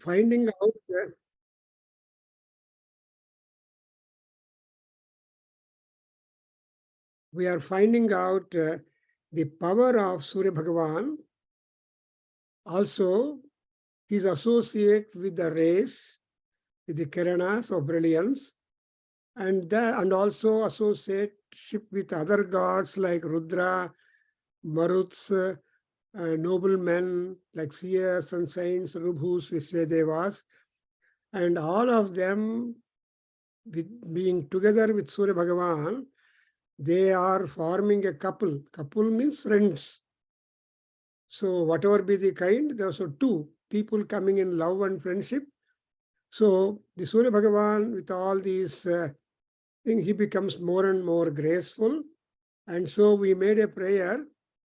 finding out the power of Surya Bhagavan. Also, his associate with the rays, with the Kiranas of brilliance, and also associateship with other gods like Rudra, Maruts, noblemen like seers and saints, Rubhus, Visvedevas, and all of them being together with Surya Bhagavan, they are forming a couple. Couple means friends. So whatever be the kind, there are also two people coming in love and friendship. So the Surya Bhagavan, with all these things, he becomes more and more graceful. And so we made a prayer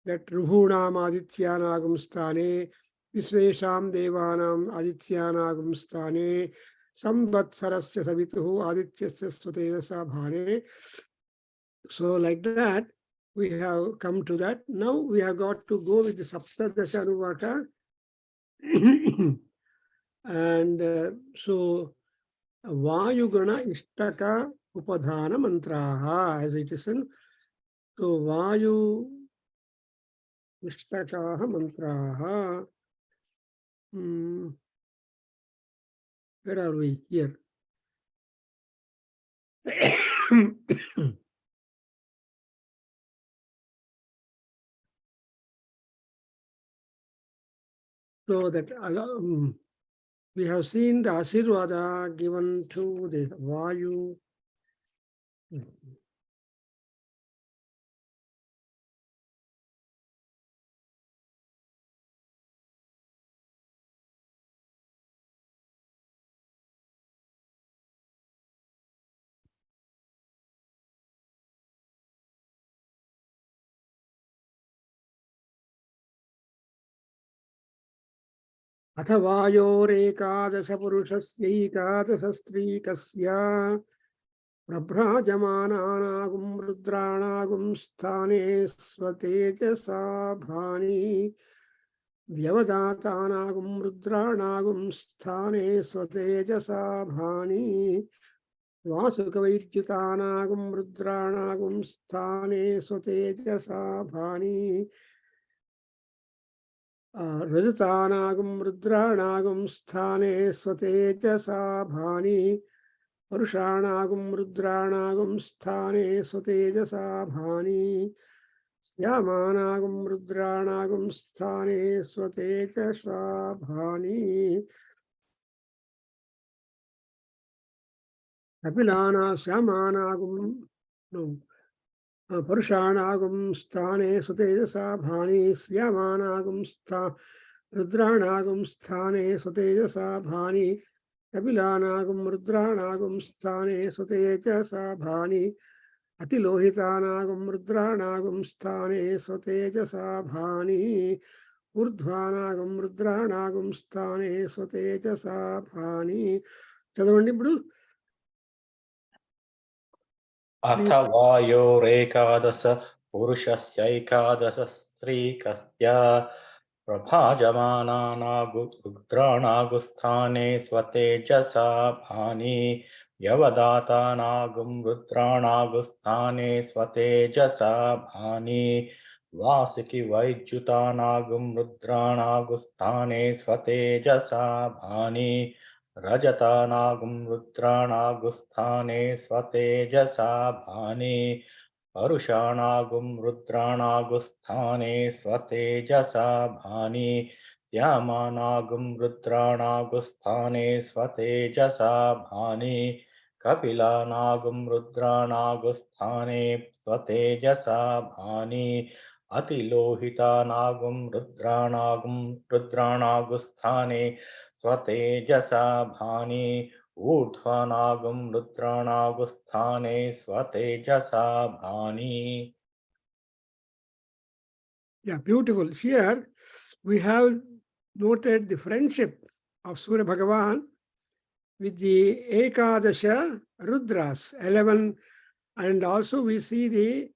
that Rubhunam Adithyanagam Sthane, Visvesham Devanam Adithyanagam Sthane, Samvatsarasya Savituhu Adityasya Svateyasa Bhane. So like that, we have come to that. Now we have got to go with the Saptadasha Anuvaka. And so Vayugana Ishtaka Upadhana Mantraha, as it is in. So Vayu Ishtakaha Mantraha. Where are we? Here. So that we have seen the Asirvada given to the Vayu. अथवायोरेकादश पुरुषस्यैकादश स्त्रीकस्य प्रभ्राजमानानागुं रुद्राणागुं स्थाने स्वतेजसा भानि व्यवदातानागुं रुद्राणागुं स्थाने स्वतेजसा भानि वासुकवैद्युतानागुं रुद्राणागुं स्थाने स्वतेजसा भानि रजतानागुं रुद्राणागुं स्थाने स्वतेजसा भानि पुरुषाणागुं रुद्राणागुं स्थाने स्वतेजसा भानि श्यामानागुं रुद्राणागुं स्थाने स्वतेजसा भानि कपिलाना श्यामानागुं पुरुषाणागुं स्थाने स्वतेजसा भानि श्यामानागुं रुद्राणागुं स्थाने स्वतेजसा भानि कपिलानागुं रुद्राणागुं स्थाने स्वतेजसा भानि अतिलोहितानागुं रुद्राणागुं स्थाने स्वतेजसा भानि ऊर्ध्वानागुं रुद्राणागुं स्थाने स्वतेजसा भानि చదవండి ఇప్పుడు अथ वायोरेकादश पुरुषस्यैकादश स्त्रीकस्य प्रभाजमानानागुरुद्राणागुस्थाने स्वतेजसा भानि व्यवदातानागुं रुद्राणागुस्थाने स्वतेजसा भानि Vasuki वैद्युतानागुं रुद्राणागुस्थाने स्वतेजसा भानि रजतानागुं रुद्राणागुस्थाने स्वतेजसा भानि परुषाणागुं रुद्राणागुस्थाने स्वतेजसा भानि श्यामानागुं रुद्राणागुस्थाने स्वतेजसा भानि कपिलानागुं रुद्राणागुस्थाने स्वतेजसा भानि अतिलोहितानागुं रुद्राणागुस्थाने स्वतेजसा भानि ऊर्ध्वानागुं रुद्राणागुस्थाने स्वतेजसा भानि. Yeah, beautiful. Here we have noted the friendship of Surya Bhagavan with the Ekadasha Rudras, 11, and also we see the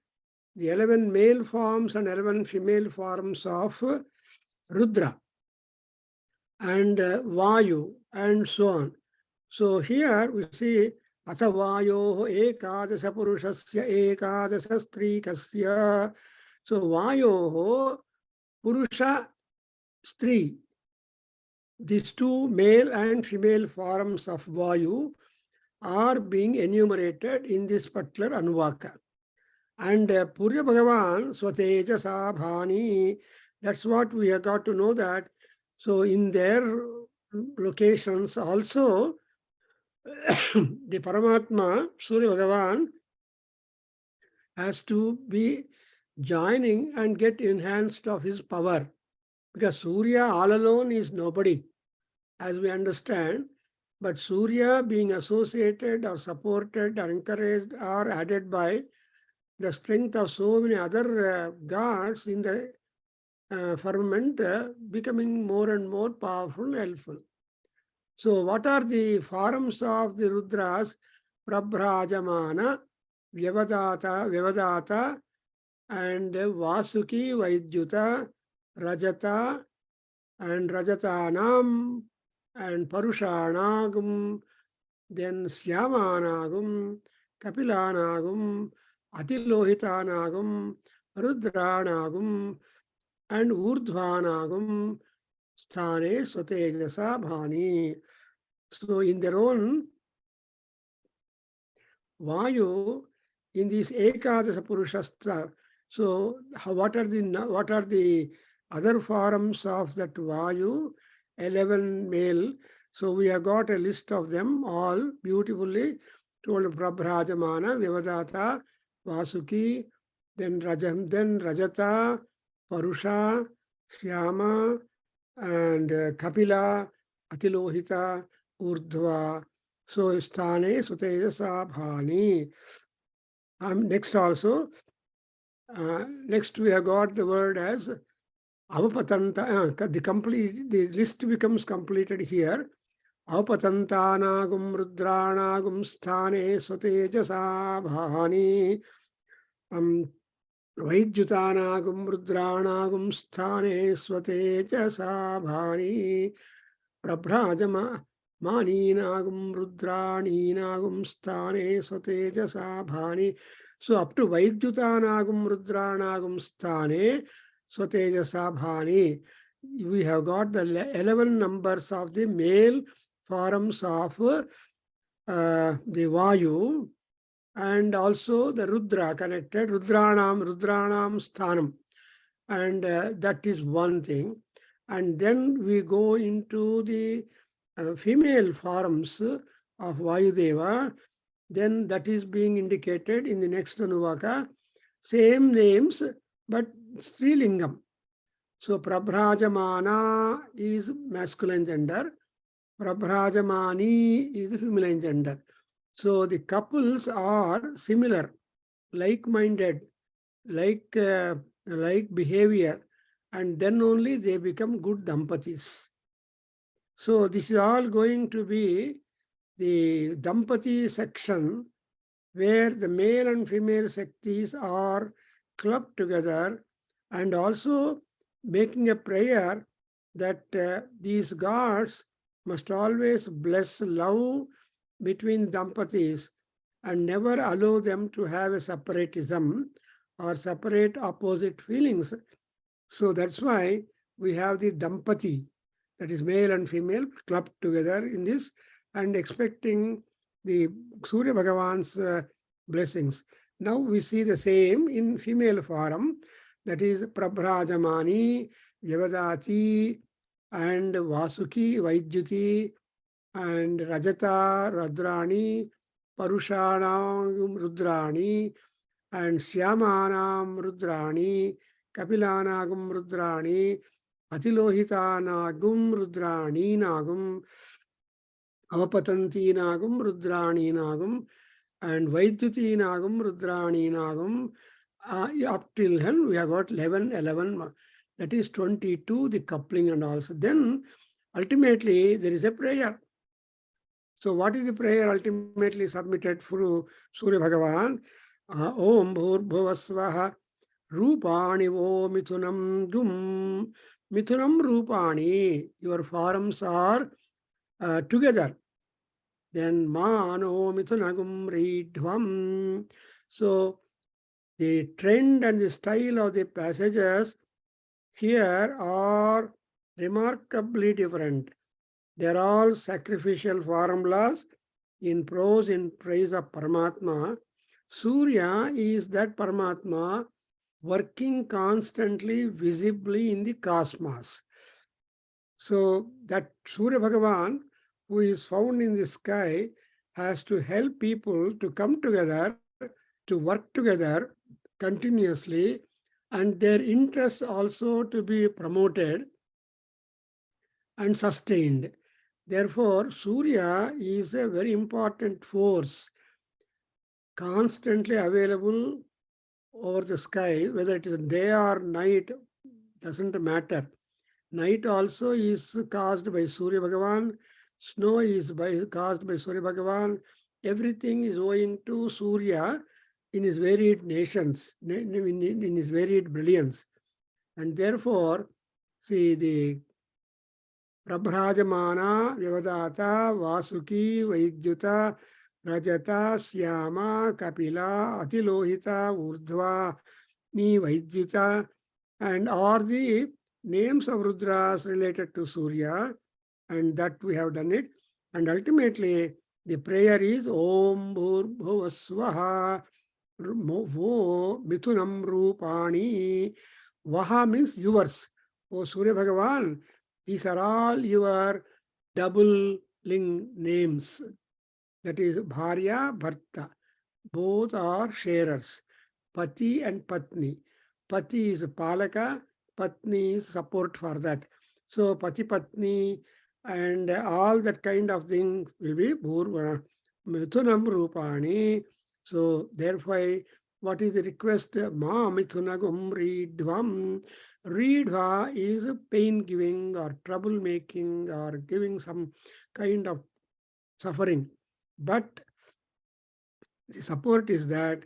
11 male forms and 11 female forms of Rudra. and Vayu, and so on. So here we see Atha Vayo Ekadasha Purushasya Ekadasha Strikasya. So Vayo Purusha Stri. These two male and female forms of Vayu are being enumerated in this particular Anuvaka. And Purya Bhagavan Swateja Sabhani, that's what we have got to know that. So in their locations also, the Paramatma, Surya Bhagavan, has to be joining and get enhanced of his power. Because Surya all alone is nobody, as we understand. But Surya being associated or supported or encouraged or added by the strength of so many other gods in the firmament, becoming more and more powerful, helpful. So what are the forms of the Rudras? Prabhrajamana, Vyavadata, and Vasuki, Vaidyuta, Rajata, and Rajatanam, and Parushanagum, then Syamanagum, Kapilanagum, Atilohitanagum, Rudranagum, and Urdhvanagum, Sthane Swatejasa Bhani. So in their own Vayu, in this Ekadasa Purushastra, so what are the other forms of that Vayu? 11 male. So we have got a list of them all beautifully told. Prabhrajamana, Vyavadata, Vasuki, then Rajata, Parusha, Shyama, and Kapila, Atilohita, Urdhva. So Sthane Sutejasa Bhani. Next also, next we have got the word as Avapatanta. The list becomes completed here. Avapatantanagum Rudranagum Sthane Sutejasa Bhani. Vaidyutanagum Rudranagum Sthane Swatejasa Bhani. Prabhrajama Maninagum Rudraninagum Sthane Swatejasa Bhani. So up to Vaidyutanagum Rudranagum Sthane Swatejasa Bhani, we have got the 11 numbers of the male forms of the Vayu, and also the Rudra connected, Rudranam Sthanam. And that is one thing. And then we go into the female forms of Vayudeva. Then that is being indicated in the next Anuvaka. Same names, but Strilingam. So Prabhrajamana is masculine gender. Prabhrajamani is feminine gender. So the couples are similar, like-minded, like behavior, and then only they become good Dampatis. So this is all going to be the Dampati section, where the male and female Shaktis are clubbed together, and also making a prayer that these gods must always bless love between Dampatis and never allow them to have a separatism or separate opposite feelings. So that's why we have the Dampati, that is male and female, clubbed together in this and expecting the Surya Bhagavan's blessings. Now we see the same in female form, that is Prabhrajamani, Vyavadati, and Vasuki, Vaidyuti, and Rajata, Rudrani, Parushanam, Rudrani, and Syamanam, Rudrani, Kapilanagum, Rudrani, Atilohitanagum, Rudrani, Nagum, Avapatanti Nagum, Rudrani Nagum, and Vaidyuti Nagum, Rudrani Nagum. Up till then, we have got 11, that is 22, the coupling and also. Then, ultimately, there is a prayer. So what is the prayer ultimately submitted through Surya Bhagavan? Om Bhurbhuvasvaha Rupani Vo Mithunam Gum Mithunam Rupani, your forms are together. Then Mano Mithunagum Ridhvam. So the trend and the style of the passages here are remarkably different. They're all sacrificial formulas in prose in praise of Paramatma. Surya is that Paramatma working constantly, visibly in the cosmos. So that Surya Bhagavan, who is found in the sky, has to help people to come together, to work together continuously, and their interests also to be promoted and sustained. Therefore, Surya is a very important force, constantly available over the sky, whether it is day or night, doesn't matter. Night also is caused by Surya Bhagavan, snow is caused by Surya Bhagavan, everything is owing to Surya in his varied nations, in his varied brilliance. And therefore, see the Prabhrajamana, Vyavadata, Vasuki, Vaidyuta, Rajata, Syama, Kapila, Atilohita, Urdhva, Ni, Vaidyuta, and are the names of Rudras related to Surya, and that we have done it. And ultimately, the prayer is Om Bhur Vo Mithunam Rupani. Vaha means yours. O Surya Bhagavan, these are all your double ling names. That is Bharya, Bharta. Both are sharers. Pati and Patni. Pati is Palaka, Patni is support for that. So Pati Patni and all that kind of thing will be Bhurva Mithunam Rupani. So therefore, what is the request? Ma Mithunagum Ridhvam. Ridhva is pain giving or trouble making or giving some kind of suffering. But the support is that,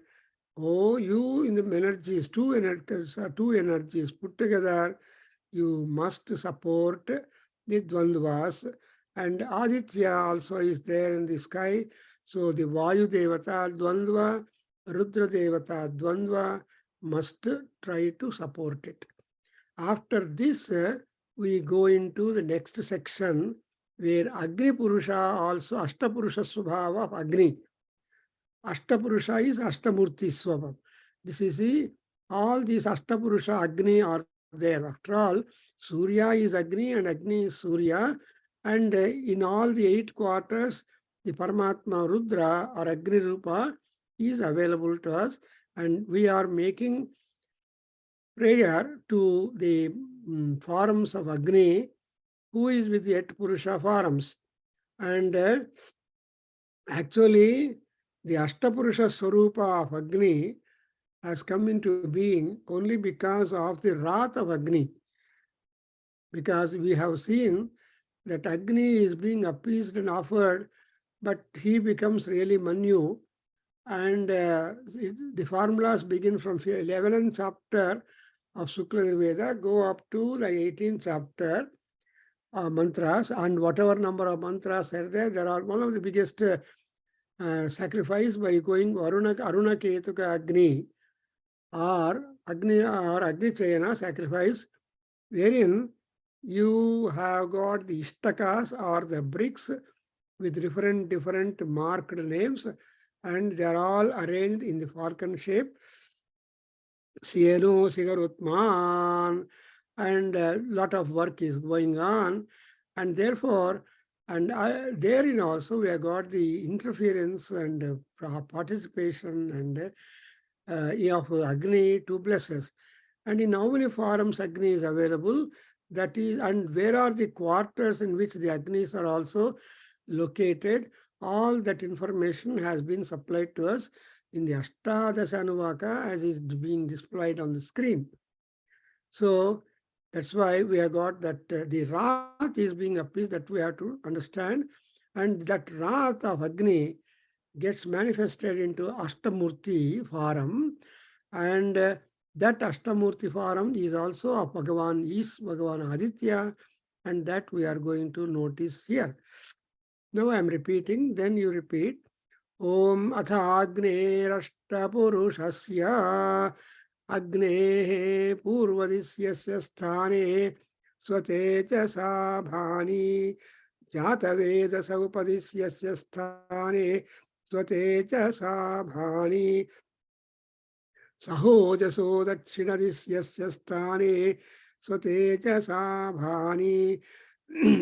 oh, you in the energies, two energies put together, you must support the Dvandvas. And Aditya also is there in the sky. So the Vayu Devata Dvandva, Rudra Devata Dvandva must try to support it. After this, we go into the next section where Agni Purusha also, Ashtapurusha Subhava of Agni. Ashtapurusha is Ashtamurti Swabhav. This is all these Ashtapurusha Agni are there. After all, Surya is Agni and Agni is Surya. And in all the 8 quarters, the Paramatma Rudra or Agni Rupa is available to us. And we are making prayer to the forms of Agni, who is with the 8 Purusha forms. And actually, the Ashtapurusha Swarupa of Agni has come into being only because of the wrath of Agni. Because we have seen that Agni is being appeased and offered, but he becomes really Manu. And the formulas begin from 11th chapter of Shukla Veda, go up to the 18th chapter mantras, and whatever number of mantras are there, there are one of the biggest sacrifice by going Aruna Ketuka Agni or Agni Chayana sacrifice, wherein you have got the istakas or the bricks with different marked names, and they are all arranged in the falcon shape. Sienu Sigarutman, and a lot of work is going on, and therefore, and therein also we have got the interference and participation and of Agni to bless us. And in how many forms Agni is available, that is, and where are the quarters in which the Agnis are also located, all that information has been supplied to us in the Ashtadasha Anuvaka as is being displayed on the screen. So that's why we have got that the wrath is being appeased, that we have to understand. And that wrath of Agni gets manifested into Ashtamurti form. And That Ashtamurti form is also of Bhagavan Aditya, and that we are going to notice here. Now I am repeating, then you repeat. Om Athagnerashtapurushasya Agnehe Purvadisyasya Sthane Swatechasa Bhani Jataveda Saupadishyasya Sthane Swatechasa Bhani Sahojaso Dakshinadisyasya Sthane Swatechasa Bhani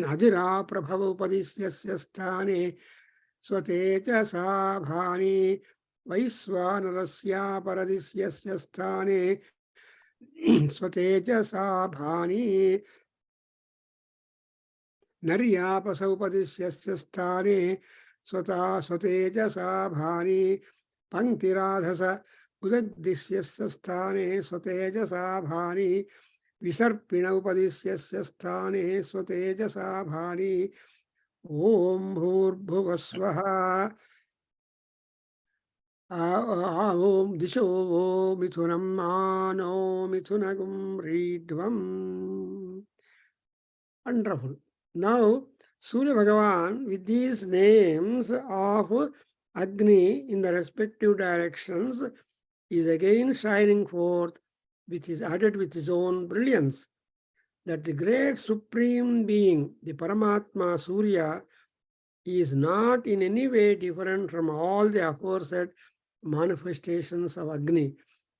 Ajira Prabhavapadishyasya Sthane Swatechasa Bhani Vaisvanarasya Paradisyasya Sthane Swatechasa Bhani Naryapasaupadishyasya Sthane Swatechasa Bhani Panktiradhasa Udagdisyasya Sthane Swatechasa Bhani Visarpina Upadishyasya Sthane Swatechasa Bhani Om Bhurbhuvasvaha Om Disho Mithunam Mano Mithunagum Ridvam. Wonderful. Now, Surya Bhagavan, with these names of Agni in the respective directions, is again shining forth, added with his own brilliance, that the great supreme being, the Paramatma Surya, is not in any way different from all the aforesaid manifestations of Agni.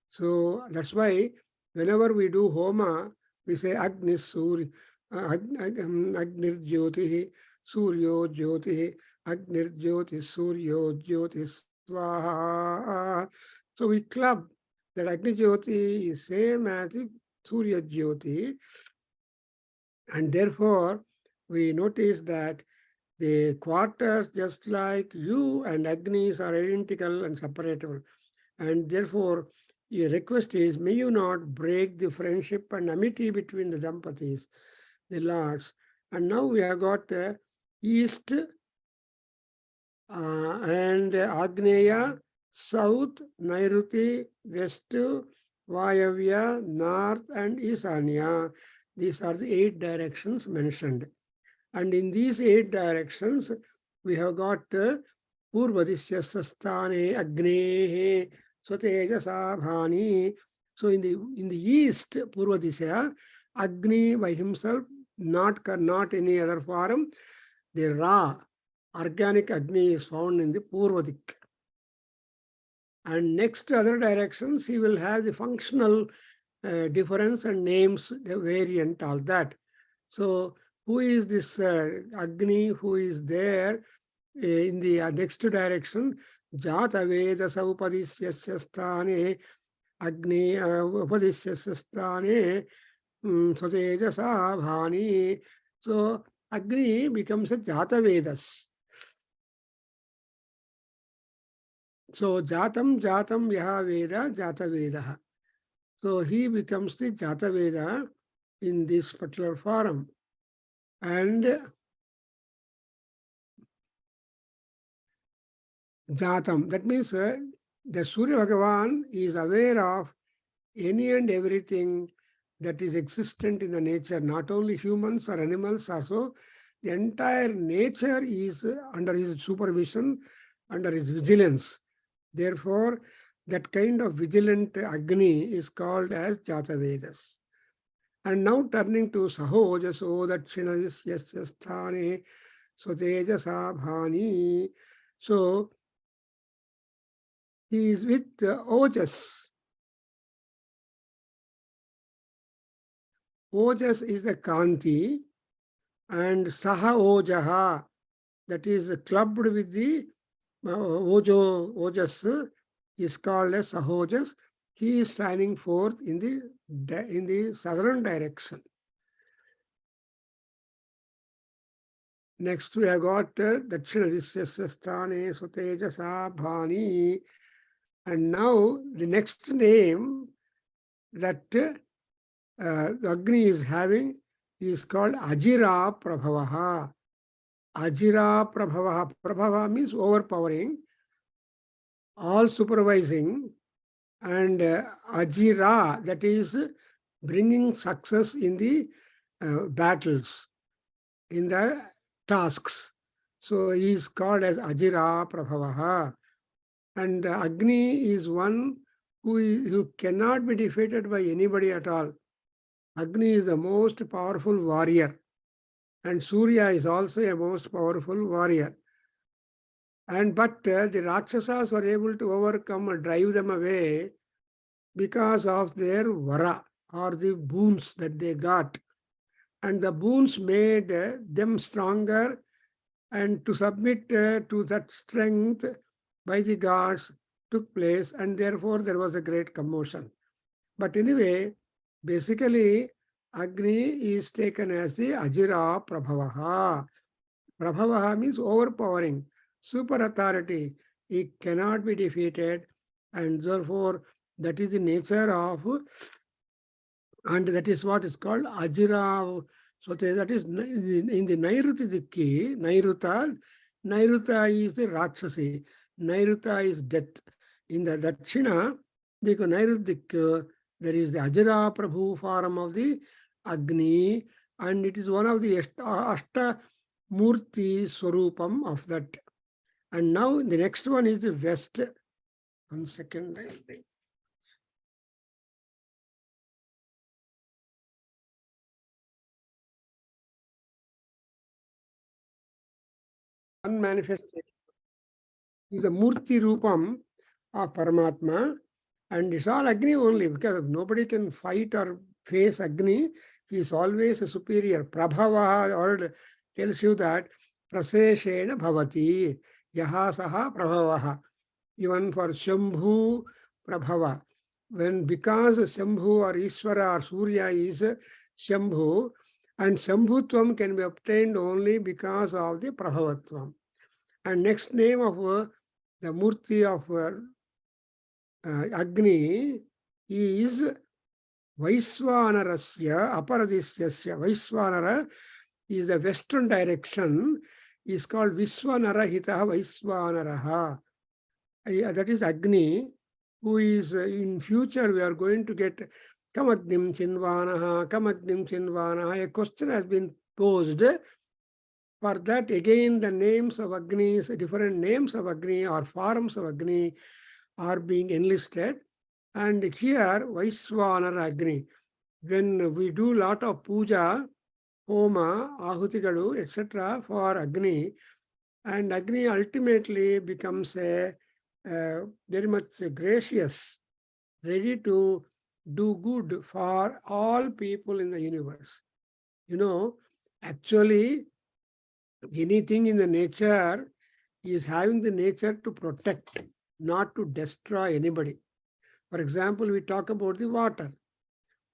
So that's why whenever we do Homa, we say Agni Surya, Agnir Jyoti, Suryo Jyoti, Agnir Jyoti, Suryo Jyoti Swaha. So we club that Agni Jyoti is same as the Surya Jyoti, and therefore we notice that the quarters, just like you and Agnis, are identical and separable. And therefore, your request is, may you not break the friendship and amity between the Dampatis, the lords. And now we have got east and Agneya, south, Nairuti, west, Vayavya, north, and Isanya. These are the 8 directions mentioned. And in these 8 directions, we have got Purvadisyasya Sthane Agnehe Swatejasa Bhani. So in the east, Purvadisya, Agni by himself, not any other form. The raw organic Agni is found in the Purvadik. And next other directions, he will have the functional difference and names, the variant, all that. So who is this Agni who is there in the next direction? Jata Veda Saupadishyasya Sthane Agni Upadishyasya Sthane Swatejasa Bhani. So Agni becomes a Jata Vedas. So Jatam Yaha Veda Jata Veda. So he becomes the Jata Veda in this particular form. And Jatam, that means the Surya Bhagavan is aware of any and everything that is existent in the nature, not only humans or animals also. The entire nature is under his supervision, under his vigilance. Therefore, that kind of vigilant Agni is called as Jata Vedas. And now turning to Sahojaso Dakshinadisyasya Sthane Swatejasa Bhani. So he is with Ojas. Ojas is a Kanti, and Saha Ojaha, that is clubbed with the Ojas, is called as Sahojas. He is shining forth in the southern direction. Next, we have got Dakshinadisyasya Sthane Swatejasa Bhani. And now the next name that Agni is having is called Ajira Prabhavaha. Ajira Prabhavaha. Prabhava means overpowering, all supervising, and Ajira, that is bringing success in the battles, in the tasks. So he is called as Ajira Prabhavaha. And Agni is one who cannot be defeated by anybody at all. Agni is the most powerful warrior. And Surya is also a most powerful warrior. But the Rakshasas were able to overcome or drive them away because of their vara, or the boons that they got. And the boons made them stronger, and to submit to that strength by the gods took place, and therefore there was a great commotion. But anyway, basically, Agni is taken as the Ajira Prabhavaha. Prabhavaha means overpowering, super authority. It cannot be defeated, and therefore that is the nature of, and that is what is called Ajira. So that is in the Nairuti Dikki, Nairuta is the Rakshasi, Nairuta is death. In the Dakshina, the Nairutik, there is the Ajira Prabhu form of the Agni, and it is one of the Ashta Murti Swarupam of that. And now the next one is the West. 1 second. One manifestation is a Murti Rupam of Paramatma, and it's all Agni only, because nobody can fight or face Agni. He is always a superior. Prabhava or tells you that Praseshena Bhavati, Yaha Saha Prabhavaha. Even for Shambhu Prabhava, because Shambhu or Ishvara or Surya is Shambhu, and Shambhutvam can be obtained only because of the Prabhavatvam. And next name of the Murti of Agni is Vaiswanarasya Aparadisyasya. Vaiswanara is the western direction, is called Viswanarahita Vaiswanaraha. That is Agni, who is in future we are going to get Kamagnim Chinvanaha, Kamagnim Chinvanaha. A question has been posed. For that, again, the names of Agni, different names of Agni or forms of Agni are being enlisted. And here, Vaiswanara Agni, when we do a lot of puja, homa, ahutigalu, etc. for Agni, and Agni ultimately becomes a very much gracious, ready to do good for all people in the universe. Actually, anything in the nature is having the nature to protect, not to destroy anybody. For example, we talk about the water.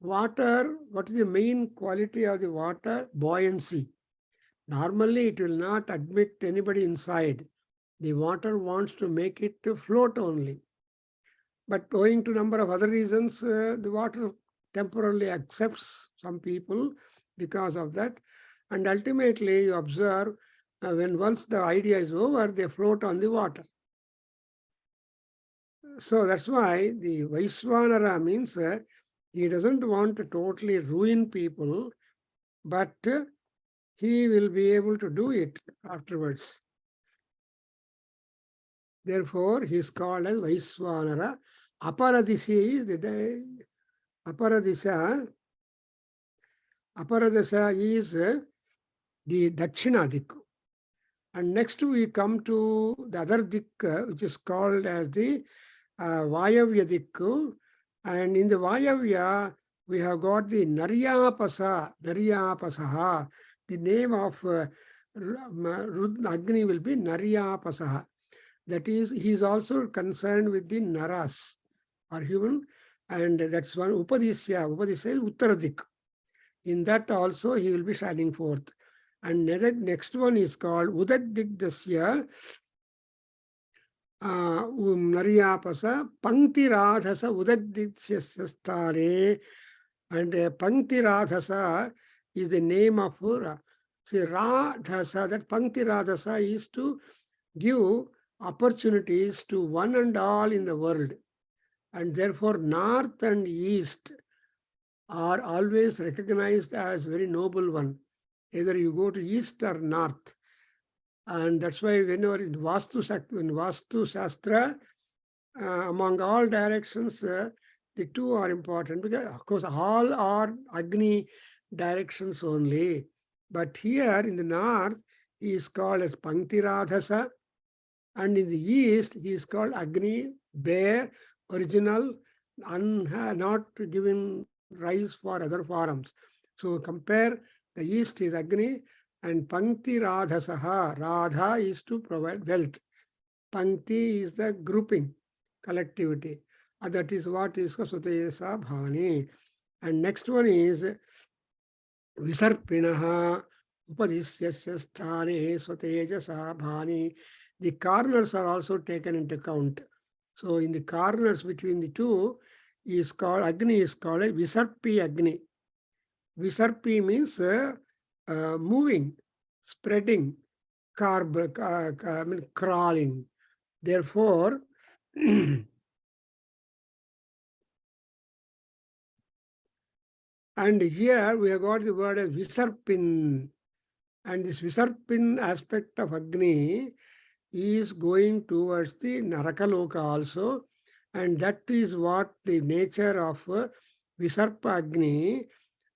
Water, what is the main quality of the water? Buoyancy. Normally, it will not admit anybody inside. The water wants to make it to float only. But owing to number of other reasons, the water temporarily accepts some people because of that. And ultimately, you observe when once the idea is over, they float on the water. So that's why the Vaiswanara means he doesn't want to totally ruin people, but he will be able to do it afterwards. Therefore, he is called as Vaiswanara. Aparadisha is the Aparadisha. Aparadisha is the Dakshina Dikku. And next we come to the other Dikku, which is called as the Vayavya Dikku. And in the Vayavya, we have got the Naryapasaha. The name of Agni will be Naryapasaha. That is, he is also concerned with the Naras, or human, and that's one Upadisya. Upadisya is Uttaradik. In that also he will be shining forth. And the next one is called Udaddigdasya Naryapasa Pankti Radhasa Udaddigdasya Stare. And Pankti Radhasa is the name of Radhasa. That Pankti Radhasa is to give opportunities to one and all in the world. And therefore, north and east are always recognized as very noble one. Either you go to east or north. And that's why whenever in Vastu Shastra, among all directions, the two are important because, of course, all are Agni directions only. But here in the north, he is called as Panktiradhasa, and in the east, he is called Agni, bare, original, not given rise for other forms. So compare the east is Agni and Pankti Radhasaha. Radha is to provide wealth. Pankti is the grouping, collectivity. That is what is Sutesa Bhani. And next one is Visarpinaha Upadhisyasya Sthane Swatejasa Bhani. The corners are also taken into account. So in the corners between the two is called Agni is called a Visarpi Agni. Visarpi means moving, spreading, crawling. Therefore, and here we have got the word as Visarpin. And this Visarpin aspect of Agni is going towards the Narakaloka also. And that is what the nature of Visarpa Agni.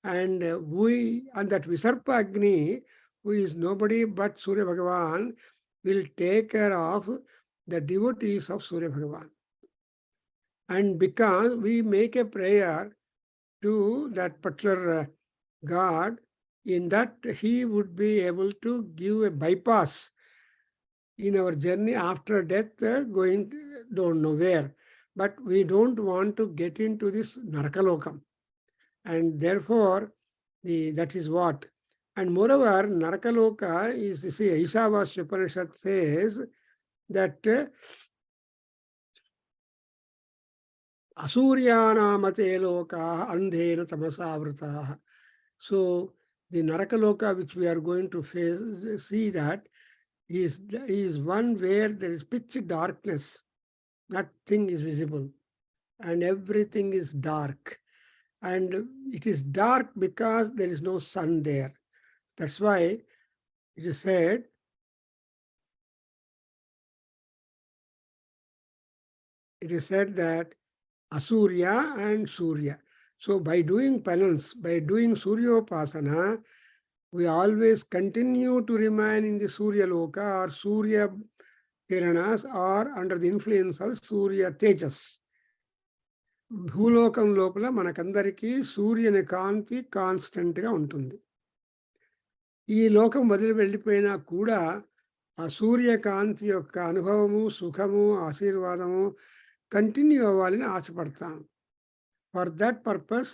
And that Visarpa Agni, who is nobody but Surya Bhagavan, will take care of the devotees of Surya Bhagavan. And because we make a prayer to that particular God, in that he would be able to give a bypass in our journey after death, going don't know where. But we don't want to get into this Narakalokam. And therefore, that is what. And moreover, Narakaloka is, you see, Ishavasya Upanishad says that Asuryanamate loka andhena tamasavrataha. So the Narakaloka which we are going to see that is one where there is pitch darkness. Nothing is visible and everything is dark. And it is dark because there is no sun there. That's why it is said, that Asurya and Surya. So by doing penance, by doing Suryopasana, we always continue to remain in the Surya Loka or Surya Kiranas or under the influence of Surya Tejas. భూలోకం లోపల మనకందరికీ సూర్యుని కాంతి కాన్స్టెంట్గా ఉంటుంది. ఈ లోకం వదిలి వెళ్ళిపోయినా కూడా ఆ సూర్యకాంతి యొక్క అనుభవము, సుఖము, ఆశీర్వాదము కంటిన్యూ అవ్వాలని ఆశపడతాం. For that purpose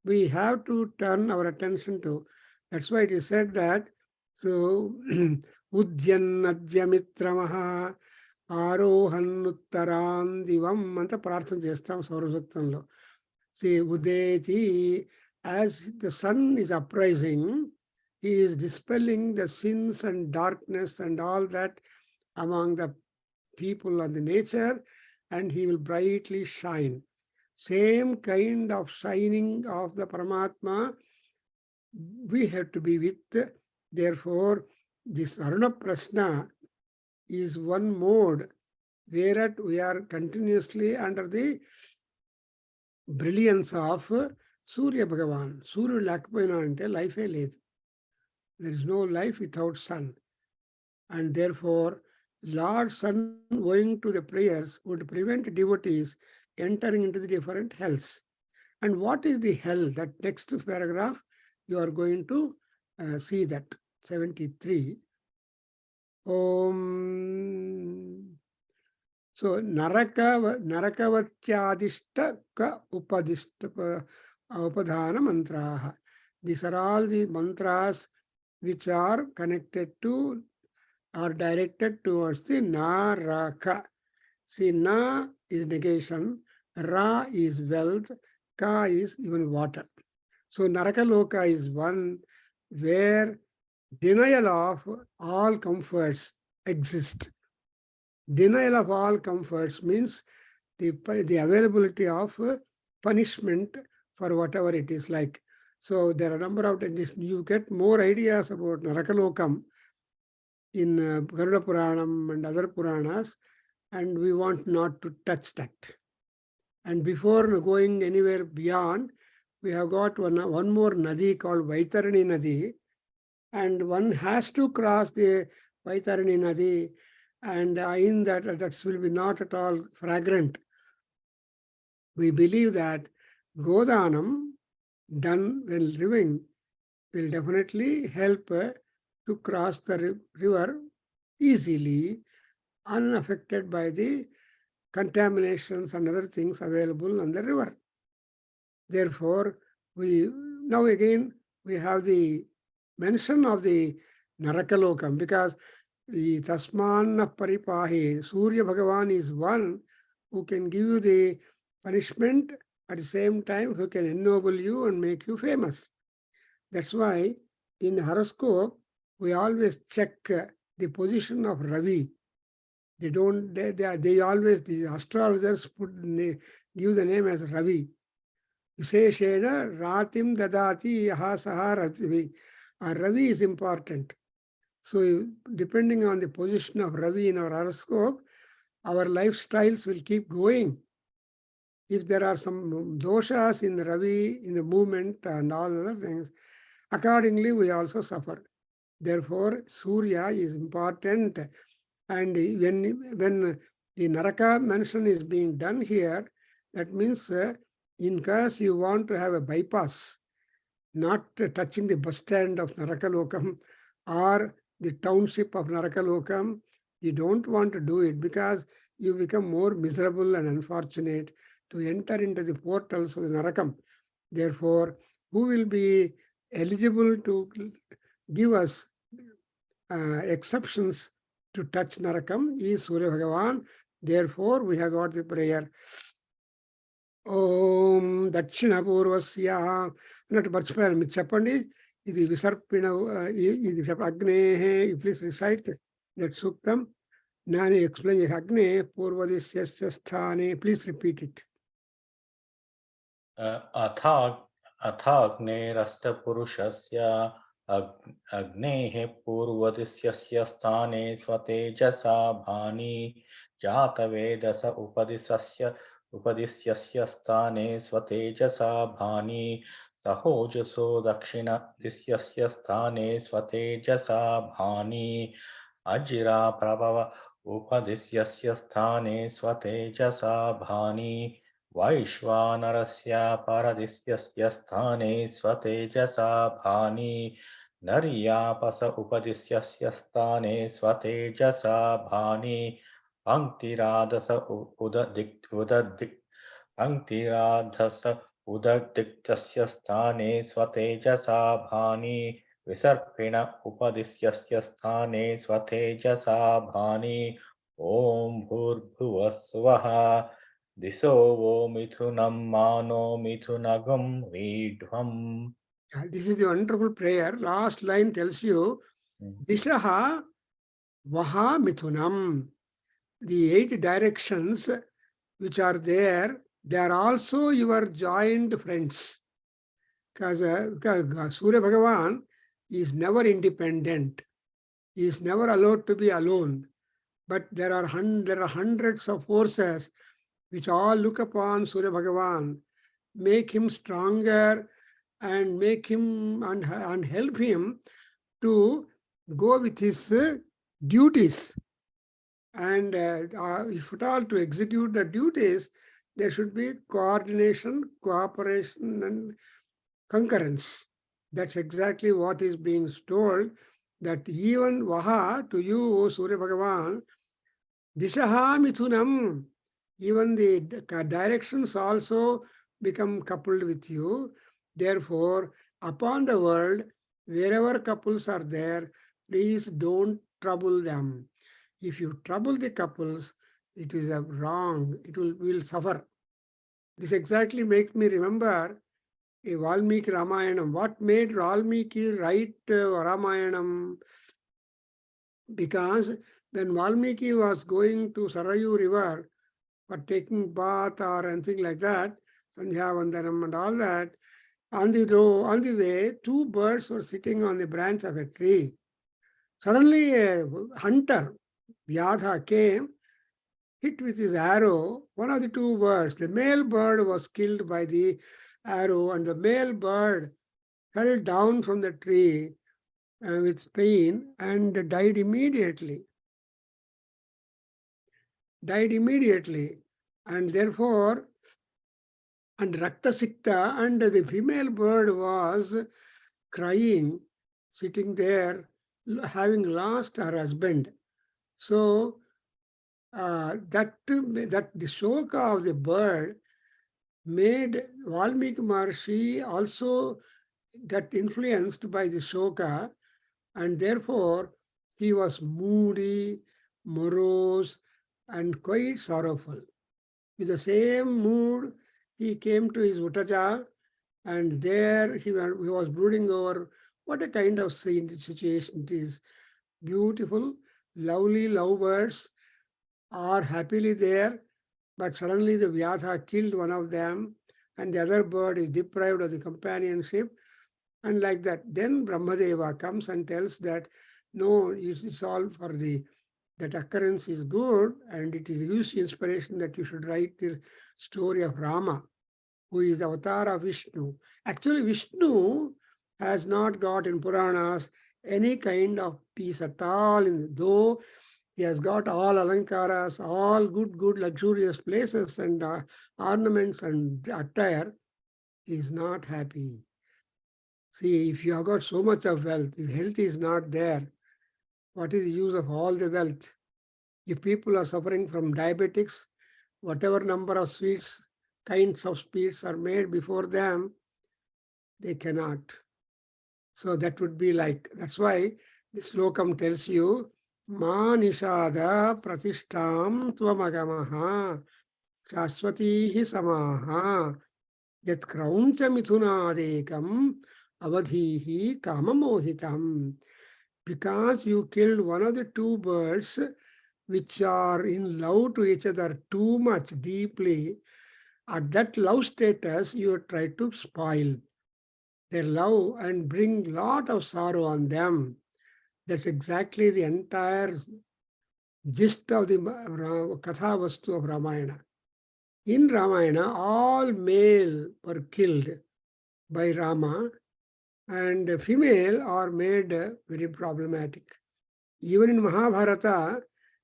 we have to turn our attention to. That's why it is said that, so, ఉద్యన్నద్యమిత్రమః ఆరోహన్నుత్తరాన్ దివం అంత ప్రార్థన చేస్తాం సౌరసూక్తంలో. See, ఉదేతి, as the sun is uprising, he is dispelling the sins and darkness and all that among the people and the nature, and he will brightly shine. Same kind of shining of the Paramatma we have to be with. Therefore, this Aruna Prashna is one mode whereat we are continuously under the brilliance of Surya Bhagavan. Surya lakapayina ante life e ledhu. There is no life without sun. And therefore, Lord Sun owing to the prayers would prevent devotees entering into the different hells. And what is the hell? That next paragraph, you are going to see that. 73. Om. So, Narakavatyadishta ka upadhana mantraha. These are all the mantras which are connected to or directed towards the Naraka. See, Na is negation, Ra is wealth, Ka is even water. So Narakaloka is one where denial of all comforts exist. Denial of all comforts means the availability of punishment for whatever it is like. So there are a number of things. You get more ideas about Narakalokam in Garuda Puranam and other Puranas, and we want not to touch that. And before going anywhere beyond, we have got one more Nadi called Vaitarani Nadi, and one has to cross the Vaitarani Nadi, and in that will be not at all fragrant. We believe that Godanam done when living will definitely help to cross the river easily, unaffected by the contaminations and other things available on the river. Therefore, now again we have the mention of the Narakalokam, because the Tasman Paripahi, Surya Bhagavan is one who can give you the punishment, at the same time who can ennoble you and make you famous. That's why in horoscope, we always check the position of Ravi. They always, the astrologers give the name as Ravi. Visheshena Ratim Dadati Yaha Saha Rativi. Ravi is important. So depending on the position of Ravi in our horoscope, our lifestyles will keep going. If there are some doshas in Ravi, in the movement and all other things, accordingly we also suffer. Therefore, Surya is important. And when the Naraka mention is being done here, that means in case you want to have a bypass, not touching the bus stand of Narakalokam or the township of Narakalokam, you don't want to do it because you become more miserable and unfortunate to enter into the portals of the Narakam. Therefore, who will be eligible to give us exceptions to touch Narakam is Surya Bhagavan. Therefore, we have got the prayer. Om Dakshina Purvasya. Not Barchpal, Michapandi, Idi Visarpina, Idi Agnehe, please recite that Suktam. Nani explain Agne, Purvadisya Sthane, please repeat it. अथाग्नेरष्टपुरुषस्य अग्नेः पूर्वदिशस्य स्थाने स्वतेजसा भानि जातवेदस उपदिश्यस्य स्थाने स्वतेजसा भानि सहोजसो दक्षिणदिश्यस्य स्थाने स्वतेजसा भानि अजिरा प्रभव उपदिश्यस्य स्थाने स्वतेजसा भानि वैश्वानरस्य परदिश्यस्य स्थाने स्वतेजसा भानि नर्यापस उपदिश्यस्य स्थाने स्वतेजसा भानि पङ्क्तिराधस उददिक्तस्य स्थाने स्वतेजसा भानि विसर्पिण उपदिश्यस्य स्थाने स्वतेजसा भानि ॐ भूर्भुवः स्वः दिशो वो मिथुनम मानो मिथुनगम वीढ्वम्. This is a wonderful prayer. Last line tells you, Dishaha Vaha Mithunam. The 8 directions which are there, they are also your joined friends. Because Surya Bhagavan is never independent. He is never allowed to be alone. But there are hundreds of forces which all look upon Surya Bhagavan, make him stronger and make him and help him to go with his duties. And if at all to execute the duties, there should be coordination, cooperation, and concurrence. That's exactly what is being told, that even Vaha, to you, O Surya Bhagavan, Dishaha Mithunam, even the directions also become coupled with you. Therefore, upon the world, wherever couples are there, please don't trouble them. If you trouble the couples, it is wrong. It will suffer. This exactly makes me remember a Valmiki Ramayanam. What made Valmiki write Ramayanam? Because when Valmiki was going to Sarayu river for taking bath or anything like that, Sandhya Vandanam and all that. On the way, two birds were sitting on the branch of a tree. Suddenly, a hunter, Vyadha, came, hit with his arrow one of the two birds. The male bird was killed by the arrow, and the male bird fell down from the tree with pain and died immediately. And therefore, and Raktasikta, and the female bird was crying, sitting there, having lost her husband. So that the shoka of the bird made Valmiki Maharshi also got influenced by the shoka, and therefore he was moody, morose, and quite sorrowful. With the same mood, he came to his Uttaja, and there he was brooding over what a kind of situation it is. Beautiful, lovely lovebirds are happily there, but suddenly the Vyadha killed one of them, and the other bird is deprived of the companionship, and like that. Then Brahmadeva comes and tells that, no, it's all for that occurrence is good, and it is a huge inspiration that you should write the story of Rama, who is the avatar of Vishnu. Actually, Vishnu has not got in Puranas any kind of peace at all, though he has got all alankaras, all good luxurious places and ornaments and attire. He is not happy. See, if you have got so much of wealth, if health is not there, what is the use of all the wealth? If people are suffering from diabetics, whatever number of kinds of sweets are made before them, they cannot. So that would be like, that's why this slokam tells you, Ma nishada pratishtam tvamagamaha shaswatihi samaha yat krauncha mithunadekam avadhihi kamamohitam. Because you killed one of the two birds which are in love to each other too much deeply, at that love status you try to spoil their love and bring lot of sorrow on them. That's exactly the entire gist of the Katha Vastu of Ramayana. In Ramayana, all male were killed by Rama, and female are made very problematic. Even in Mahabharata,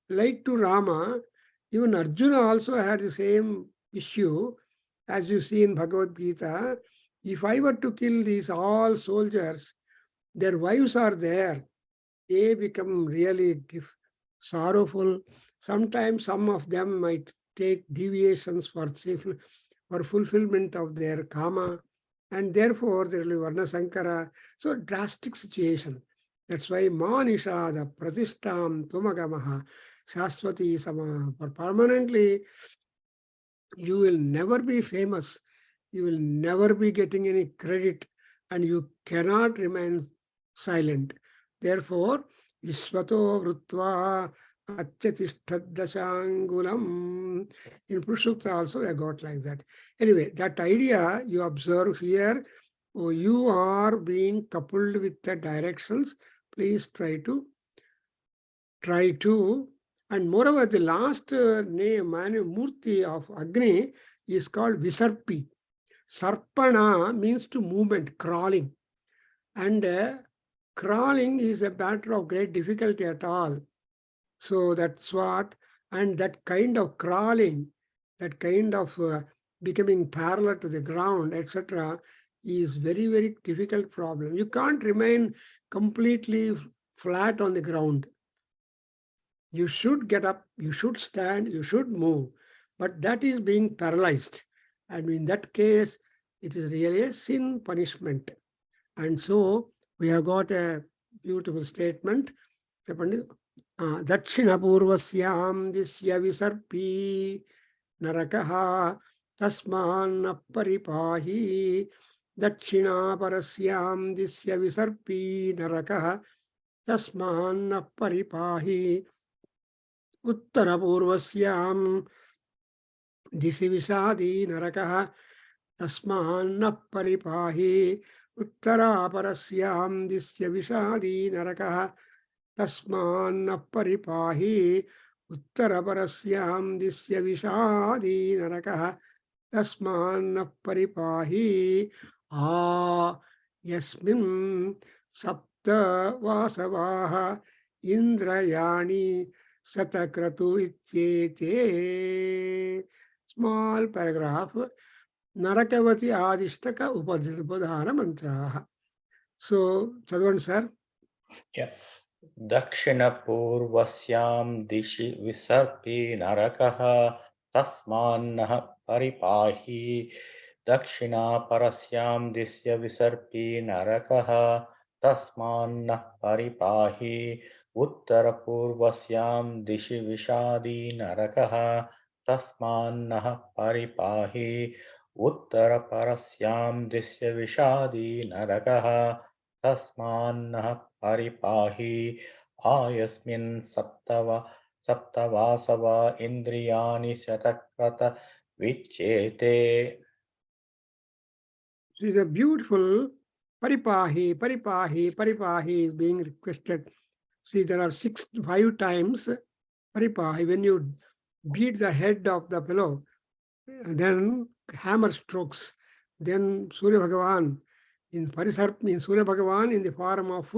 like to Rama, even Arjuna also had the same issue, as you see in Bhagavad Gita. If I were to kill these all soldiers, their wives are there, they become really sorrowful. Sometimes some of them might take deviations for fulfillment of their kama, and therefore there will be Varna Sankara. So drastic situation. That's why Ma nishada pratishtam tvamagamaha shaswati sama. For permanently, you will never be famous. You will never be getting any credit, and you cannot remain silent. Therefore, Vishwato Vrutva Achyatishthadashangulam. In Purushukta also I got like that. Anyway, that idea you observe here, you are being coupled with the directions. Please try to. And moreover, the last name, Murti of Agni is called Visarpi. Sarpana means to movement, crawling. And crawling is a matter of great difficulty at all. So that's what, and that kind of crawling, that kind of becoming parallel to the ground, etc., is very, very difficult problem. You can't remain completely flat on the ground. You should get up, you should stand, you should move, but that is being paralyzed. And in that case, it is really a sin punishment. And so we have got a beautiful statement. Dakshina purvasyam disya visarpi narakaha tasman apparipahi. Dakshina parasyam disya visarpi narakaha tasman apparipahi. Uttara purvasyam Disi Vishadi Narakaha Tasmanna Paripahi Uttara Parasyam Disya Vishadi Narakaha Tasmanna Paripahi Uttara Parasyam Disya Vishadi Narakaha Tasmanna Paripahi Yasmin Sapta Vasavaha Indrayani Satakratu Ityete. Small paragraph. Narakavati Adishtaka Upadhana Mantraha. So, Chadwan sir. Yeah. Dakshinapurvasyam dishi visarpi narakaha tasmannah paripahi. Dakshinaparasyaam disya visarpi narakaha tasmannah paripahi. Uttarapurvasyam dishi vishadi narakaha tasmannah paripahi. Uttaraparasyaam disya vishadi narakaha tasmannah paripahi. Ayasmin saptavasava indriyani satakrata vicchete. So, the beautiful Paripahi, Paripahi, Paripahi is being requested. See, there are 5 times Paripahi. When you beat the head of the pillow, then hammer strokes, then Surya Bhagavan in Surya Bhagavan in the form of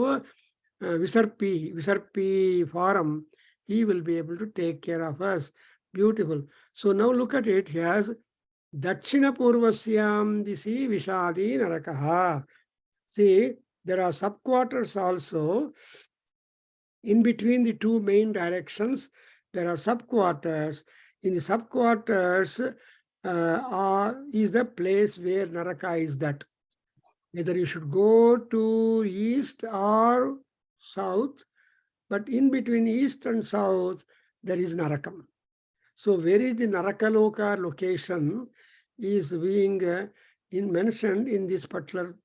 Visarpi form, he will be able to take care of us. Beautiful. So now look at it. He has Dakshina Purvasyam Disi Vishadi Narakaha. See, there are subquarters also. In between the 2 main directions, there are subquarters. In the subquarters is the place where Naraka is that. Either you should go to east or south, but in between east and south, there is Narakam. So where is the Narakaloka location is being mentioned in this particular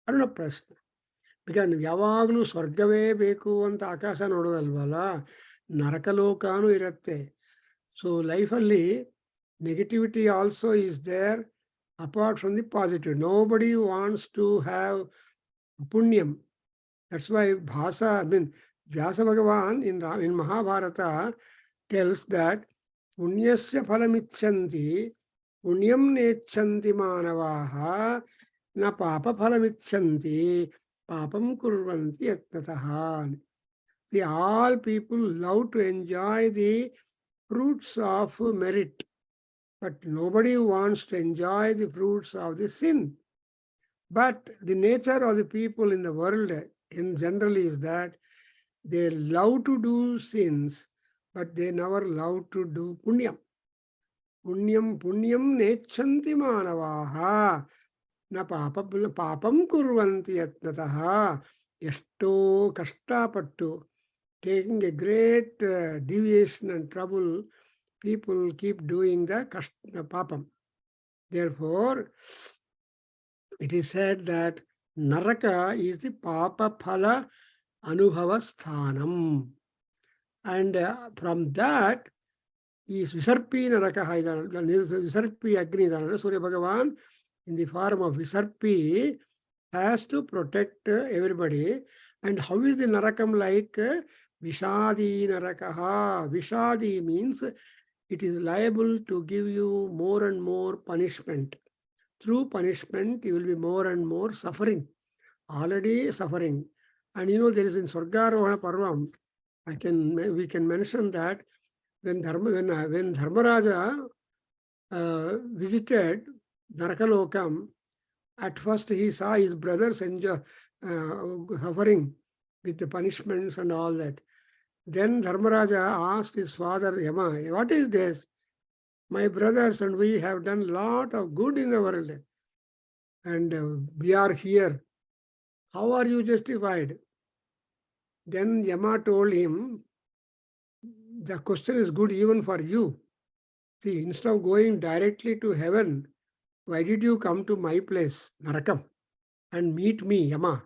Aruna Prashna. Because ಯಾವಾಗಲೂ ಸ್ವರ್ಗವೇ ಬೇಕು ಅಂತ ಆಕಾಶ ನೋಡೋದಲ್ವಲ್ಲ, ನರಕಲೋಕಾನು ಇರುತ್ತೆ. So ಲೈಫಲ್ಲಿ negativity also is there apart from the positive. Nobody wants to have punyam. That's why Vyasa Bhagavan in Mahabharata tells that punyasya phalamichanti punyam nechanti manavaha na papa phalamichanti papam kurvanti yatnataha. See, all people love to enjoy the fruits of merit, but nobody wants to enjoy the fruits of the sin. But the nature of the people in the world in general is that they love to do sins, but they never love to do punyam. Punyam nechanti manavaha na papam kurvanti yatnataha. Esto kashtapattu, taking a great deviation and trouble, people keep doing the papam. Therefore, it is said that Naraka is the Papa Phala Anubhava Sthanam. And from that is Visarpi Naraka, Visarpi Agni, Surya Bhagavan in the form of Visarpi has to protect everybody. And how is the Narakam like? Vishadi Narakaha. Vishadi means it is liable to give you more and more punishment. Through punishment, you will be more and more suffering. Already suffering. And there is in Swargarohana Parvam, we can mention that when Dharmaraja visited Narakalokam, at first he saw his brothers suffering with the punishments and all that. Then Dharmaraja asked his father, Yama, what is this? My brothers and we have done a lot of good in the world, and we are here. How are you justified? Then Yama told him, the question is good even for you. See, instead of going directly to heaven, why did you come to my place, Narakam, and meet me, Yama?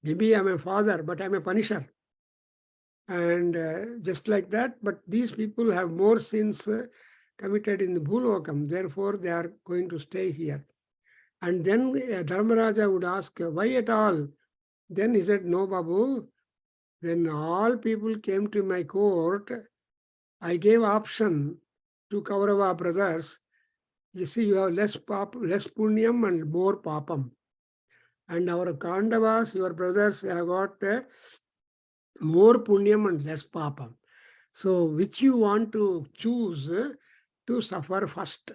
Maybe I'm a father, but I'm a punisher. And just like that, but these people have more sins committed in the Bhulokam, therefore they are going to stay here. And then Dharmaraja would ask, why at all? Then he said, no, Babu, when all people came to my court, I gave option to Kaurava brothers. You see, you have less punyam and more papam. And our Kandavas, your brothers, have got more punyam and less papam. So, which you want to choose to suffer first?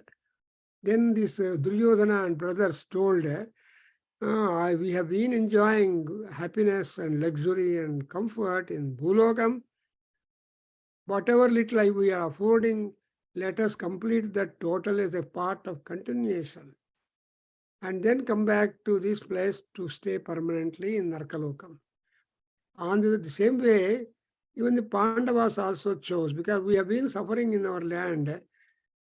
Then this Duryodhana and brothers told, we have been enjoying happiness and luxury and comfort in Bhulokam. Whatever little we are affording, let us complete that total as a part of continuation. And then come back to this place to stay permanently in Narkalokam. On the same way, even the Pandavas also chose, because we have been suffering in our land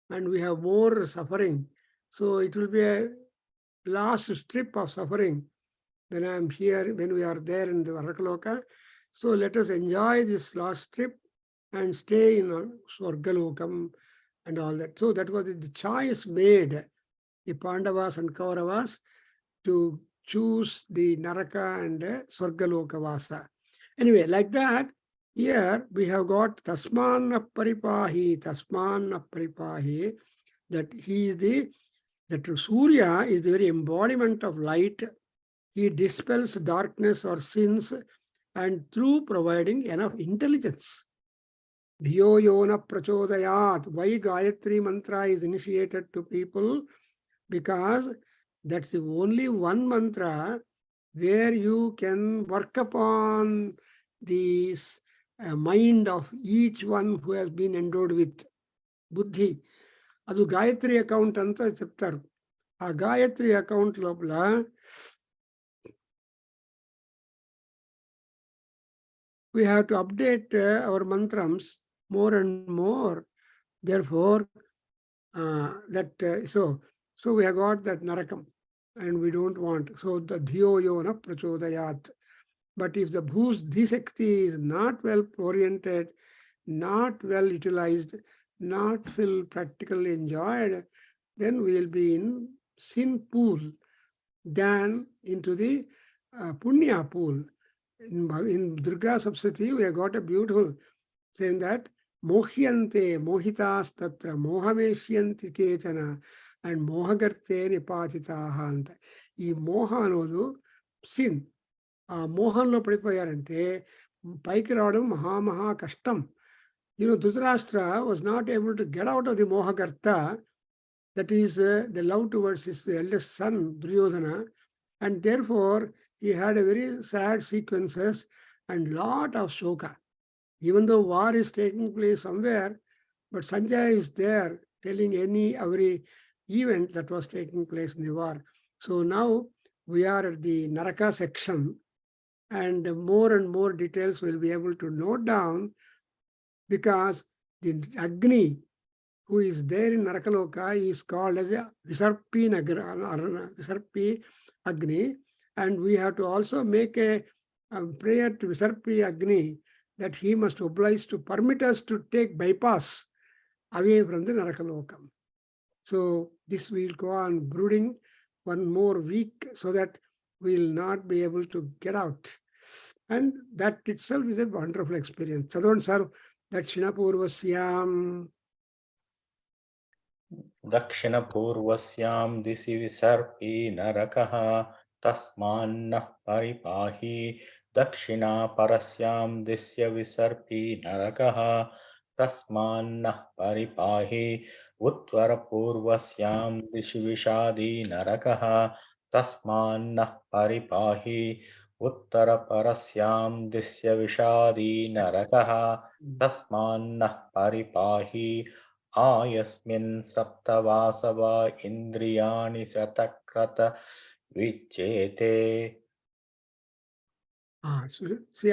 and we have more suffering. So it will be a last strip of suffering when I am here, when we are there in the Narkaloka. So let us enjoy this last strip and stay in Swargalokam and all that. So that was the choice made, the Pandavas and Kauravas, to choose the Naraka and Swargaloka Vasa. Anyway, like that, here we have got Tasman Paripahi, that he is that Surya is the very embodiment of light. He dispels darkness or sins, and through providing enough intelligence. Dhiyo yona prachodayat. Why Gayatri mantra is initiated to people? Because that's the only one mantra where you can work upon the mind of each one who has been endowed with buddhi. Adu Gayatri account anta cheptaru. A Gayatri account lopla we have to update our mantrams more and more. Therefore, so we have got that narakam, and we don't want. So the dhiyo yona prachodayat. But if the bhushakti is not well oriented, not well utilized, not well practically enjoyed, then we will be in sin pool than into the punya pool. In Durga Sapsati, we have got a beautiful saying that mohyante mohitas tatra mohameshyanti kechana and mohagarte nipatitaha anta. Ee moha anodu sin. ఆ మోహంలో పడిపోయారంటే పైకి రావడం మహా కష్టం. Dhritarashtra was not able to get out of the mohagarta, that is the love towards his eldest son Duryodhana, and therefore he had a very sad sequences and lot of shoka. Even though war is taking place somewhere, but Sanjay is there telling every event that was taking place in the war. So now we are at the Naraka section, and more details we'll be able to note down, because the Agni who is there in Narakaloka is called as a Visarpi Agni, and we have to also make a prayer to Visarpi Agni that he must oblige to permit us to take bypass away from the Narakalokam. So this will go on brooding one more week, so that we will not be able to get out. And that itself is a wonderful experience. Chadon sir, Dakshina Purvasyam. दक्षिणपूर्वस्यां दिशि विसर्पी नरकः तस्मान्नः परिपाहि दक्षिणापरस्यां दिश्य विसर्पी नरकः तस्मान्नः परिपाहि उत्तरपूर्वस्यां दिशि विषादी नरकः तस्मान्नः परिपाहि उत्तरपरस्यां दिश्य विषादी नरकः तस्मान्नः परिपाहि आयस्मिन् सप्तवासवा इन्द्रियाणि शतक्रत विच्येते. See,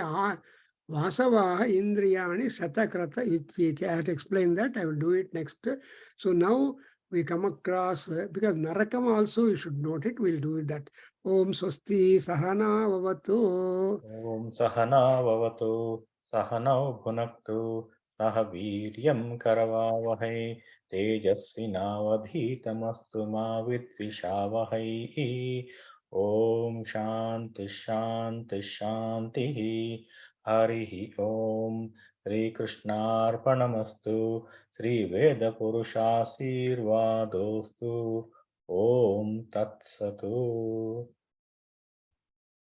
Vasava Indriyani Satakrata Vityete. I have to explain that. I will do it next. So now we come across, because Narakam also you should note it, we'll do it that. Om Swasti Sahana Vavatu. Om Sahana Vavatu Sahanau Bhunaktu सह वीर्यं करवावहै तेजस्विनावधीतमस्तु मा विद्विषावहै ॐ शान्ति शान्ति शान्तिः हरिः ॐ श्रीकृष्णार्पणमस्तु श्रीवेदपुरुषाशीर्वादोऽस्तु ॐ तत्सतु